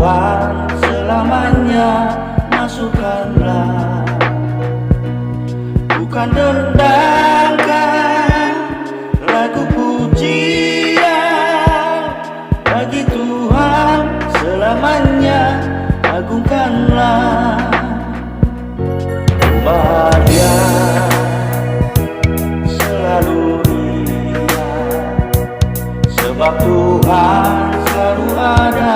Tuhan selamanya, masukkanlah. Bukan dendangkan lagu pujian bagi Tuhan selamanya, agungkanlah. Bahagia selalu ria, sebab Tuhan selalu ada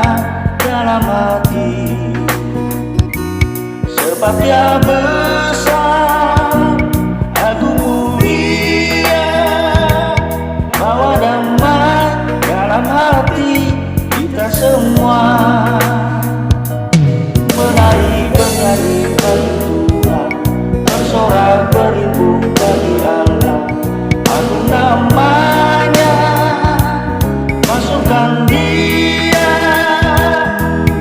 dalam hati. Sebab Dia besar, agung mulia, bawa damai dalam hati kita semua. Menari bernyanyi bagi Tuhan, bersorak berimbung bagi Allah. Agung namanya, masukkan Dia.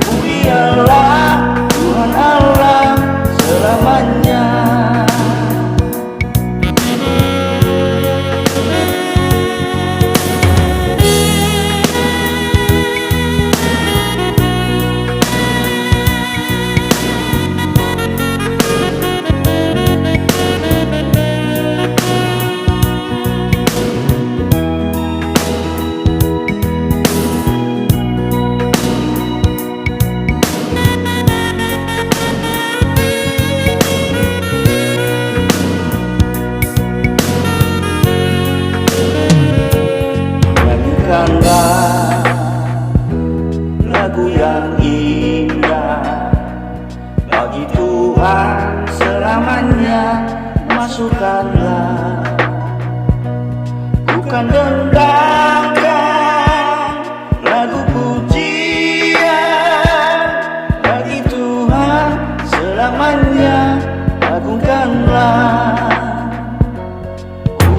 Mulialah Tuhan Allah selamanya. Nyanyikanlah lagu yang indah bagi Tuhan selamanya, masukkanlah. Bukan dendangkan lagu pujian bagi Tuhan selamanya, agungkanlah.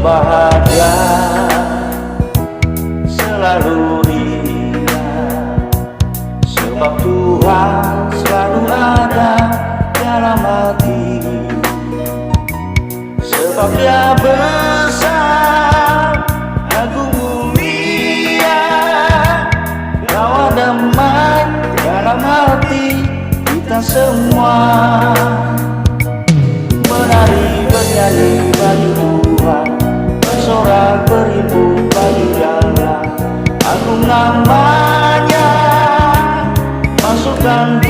Bahagia selalu ria, sebab Tuhan selalu ada dalam hati. Sebab Dia besar, agung mulia, bawa damai dalam hati kita semua. Menari bernyanyi bagi Tuhan, bersorak berimbung bagi Allah. Agung namanya, masukkan